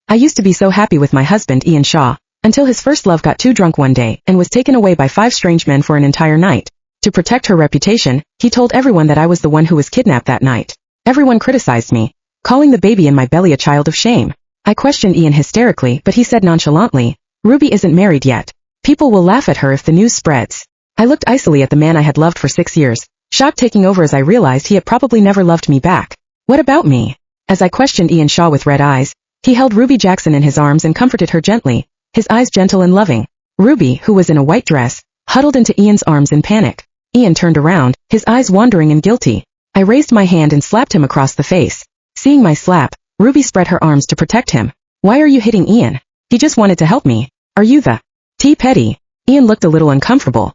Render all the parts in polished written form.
I used to be so happy with my husband Ian Shaw, until his first love got too drunk one day and was taken away by 5 strange men for an entire night. To protect her reputation, he told everyone that I was the one who was kidnapped that night. Everyone criticized me, calling the baby in my belly a child of shame. I questioned Ian hysterically, but he said nonchalantly, "Ruby isn't married yet. People will laugh at her if the news spreads." I looked icily at the man I had loved for 6 years, shock taking over as I realized he had probably never loved me back. What about me? As I questioned Ian Shaw with red eyes, he held Ruby Jackson in his arms and comforted her gently, his eyes gentle and loving. Ruby, who was in a white dress, huddled into Ian's arms in panic. Ian turned around, his eyes wandering and guilty. I raised my hand and slapped him across the face. Seeing my slap, Ruby spread her arms to protect him. "Why are you hitting Ian? He just wanted to help me. Are you the petty?" Ian looked a little uncomfortable.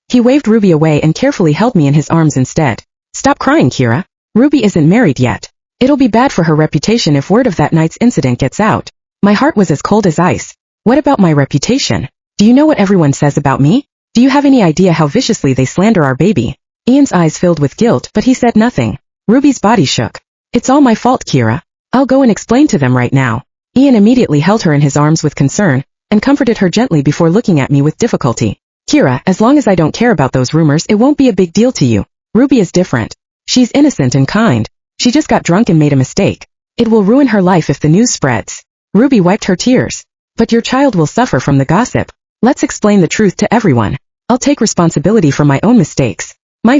He waved Ruby away and carefully held me in his arms instead. "Stop crying, Kira. Ruby isn't married yet. It'll be bad for her reputation if word of that night's incident gets out." My heart was as cold as ice. What about my reputation? Do you know what everyone says about me? Do you have any idea how viciously they slander our baby? Ian's eyes filled with guilt, but he said nothing. Ruby's body shook. "It's all my fault, Kira. I'll go and explain to them right now." Ian immediately held her in his arms with concern, and comforted her gently before looking at me with difficulty. "Kira, as long as I don't care about those rumors, it won't be a big deal to you. Ruby is different. She's innocent and kind. She just got drunk and made a mistake. It will ruin her life if the news spreads." Ruby wiped her tears. "But your child will suffer from the gossip. Let's explain the truth to everyone. I'll take responsibility for my own mistakes." My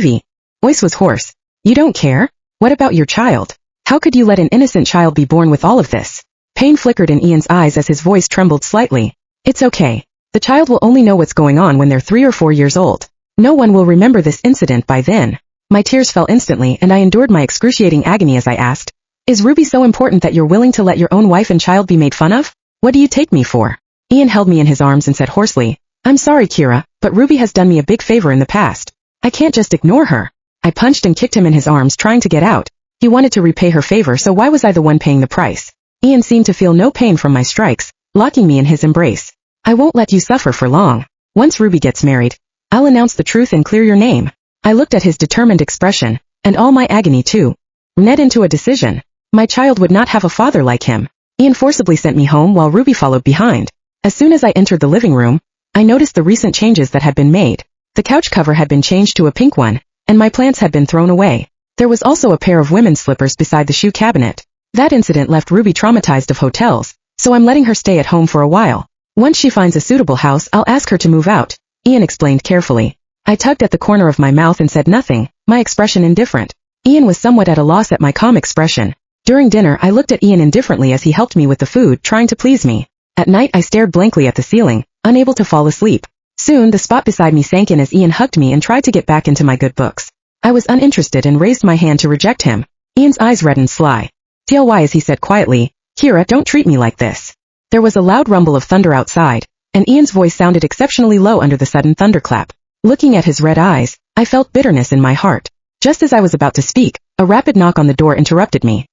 voice was hoarse. "You don't care? What about your child? How could you let an innocent child be born with all of this?" Pain flickered in Ian's eyes as his voice trembled slightly. "It's okay. The child will only know what's going on when they're 3 or 4 years old. No one will remember this incident by then." My tears fell instantly and I endured my excruciating agony as I asked, "Is Ruby so important that you're willing to let your own wife and child be made fun of? What do you take me for?" Ian held me in his arms and said hoarsely, "I'm sorry, Kira, but Ruby has done me a big favor in the past. I can't just ignore her." I punched and kicked him in his arms trying to get out. He wanted to repay her favor, so why was I the one paying the price? Ian seemed to feel no pain from my strikes, locking me in his embrace. "I won't let you suffer for long. Once Ruby gets married, I'll announce the truth and clear your name." I looked at his determined expression, and all my agony too. Led into a decision. My child would not have a father like him. Ian forcibly sent me home while Ruby followed behind. As soon as I entered the living room, I noticed the recent changes that had been made. The couch cover had been changed to a pink one, and my plants had been thrown away. There was also a pair of women's slippers beside the shoe cabinet. That incident left Ruby traumatized of hotels, so I'm letting her stay at home for a while. Once she finds a suitable house, I'll ask her to move out, Ian explained carefully. I tugged at the corner of my mouth and said nothing, my expression indifferent. Ian was somewhat at a loss at my calm expression. During dinner, I looked at Ian indifferently as he helped me with the food, trying to please me. At night, I stared blankly at the ceiling, unable to fall asleep. Soon, the spot beside me sank in as Ian hugged me and tried to get back into my good books. I was uninterested and raised my hand to reject him. Ian's eyes reddened sly. "TLY," as he said quietly, "Kira, don't treat me like this." There was a loud rumble of thunder outside, and Ian's voice sounded exceptionally low under the sudden thunderclap. Looking at his red eyes, I felt bitterness in my heart. Just as I was about to speak, a rapid knock on the door interrupted me.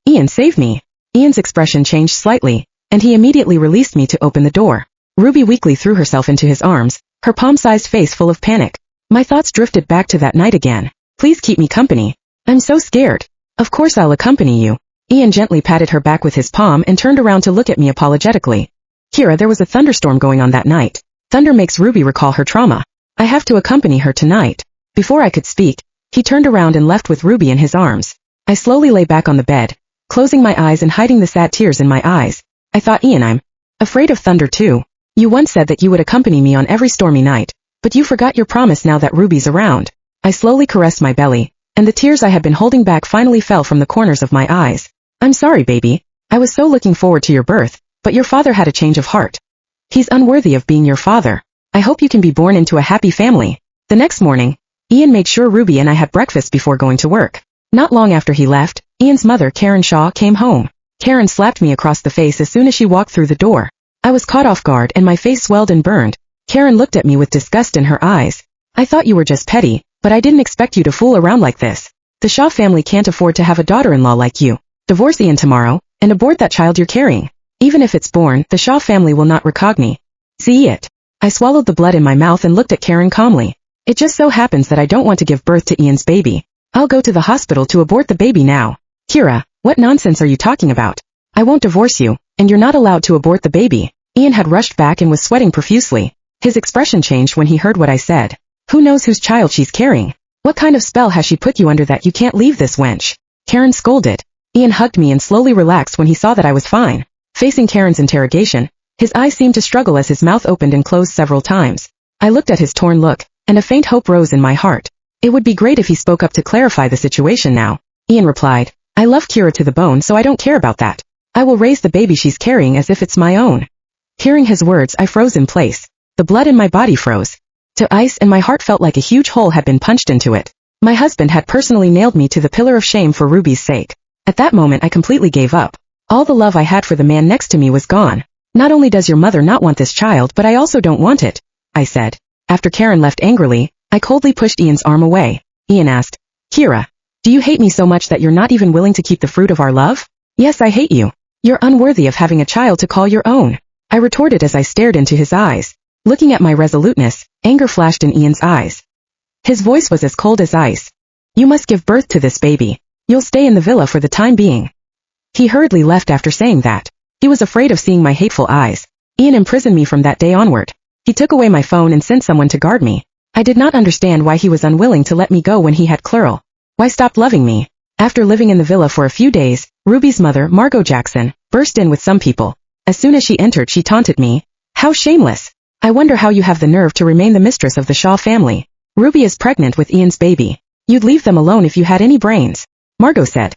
Ian, save me." Ian's expression changed slightly, and he immediately released me to open the door. Ruby weakly threw herself into his arms, her palm-sized face full of panic. My thoughts drifted back to that night again. "Please keep me company. I'm so scared." "Of course I'll accompany you." Ian gently patted her back with his palm and turned around to look at me apologetically. "Kira, there was a thunderstorm going on that night. Thunder makes Ruby recall her trauma. I have to accompany her tonight." Before I could speak, he turned around and left with Ruby in his arms. I slowly lay back on the bed, closing my eyes and hiding the sad tears in my eyes. I thought, "Ian, I'm afraid of thunder too. You once said that you would accompany me on every stormy night, but you forgot your promise now that Ruby's around." I slowly caressed my belly, and the tears I had been holding back finally fell from the corners of my eyes. "I'm sorry, baby. I was so looking forward to your birth, but your father had a change of heart. He's unworthy of being your father. I hope you can be born into a happy family." The next morning, Ian made sure Ruby and I had breakfast before going to work. Not long after he left, Ian's mother, Karen Shaw, came home. Karen slapped me across the face as soon as she walked through the door. I was caught off guard and my face swelled and burned. Karen looked at me with disgust in her eyes. "I thought you were just petty, but I didn't expect you to fool around like this. The Shaw family can't afford to have a daughter-in-law like you. Divorce Ian tomorrow, and abort that child you're carrying. Even if it's born, the Shaw family will not recognize it." I swallowed the blood in my mouth and looked at Karen calmly. "It just so happens that I don't want to give birth to Ian's baby. I'll go to the hospital to abort the baby now." "Kira, what nonsense are you talking about? I won't divorce you, and you're not allowed to abort the baby. Ian had rushed back and was sweating profusely. His expression changed when he heard what I said. Who knows whose child she's carrying? What kind of spell has she put you under that you can't leave this wench? Karen scolded. Ian hugged me and slowly relaxed when he saw that I was fine. Facing Karen's interrogation, his eyes seemed to struggle as his mouth opened and closed several times. I looked at his torn look, and a faint hope rose in my heart. It would be great if he spoke up to clarify the situation now. Ian replied, I love Kira to the bone, so I don't care about that. I will raise the baby she's carrying as if it's my own. Hearing his words, I froze in place. The blood in my body froze to ice and my heart felt like a huge hole had been punched into it. My husband had personally nailed me to the pillar of shame for Ruby's sake. At that moment I completely gave up. All the love I had for the man next to me was gone. Not only does your mother not want this child, but I also don't want it, I said. After Karen left angrily, I coldly pushed Ian's arm away. Ian asked, Kira, do you hate me so much that you're not even willing to keep the fruit of our love? Yes, I hate you. You're unworthy of having a child to call your own, I retorted as I stared into his eyes. Looking at my resoluteness, anger flashed in Ian's eyes. His voice was as cold as ice. You must give birth to this baby. You'll stay in the villa for the time being. He hurriedly left after saying that. He was afraid of seeing my hateful eyes. Ian imprisoned me from that day onward. He took away my phone and sent someone to guard me. I did not understand why he was unwilling to let me go when he had Clurl. Why stop loving me? After living in the villa for a few days, Ruby's mother, Margot Jackson, burst in with some people. As soon as she entered, she taunted me. How shameless! I wonder how you have the nerve to remain the mistress of the Shaw family. Ruby is pregnant with Ian's baby. You'd leave them alone if you had any brains. Margot said.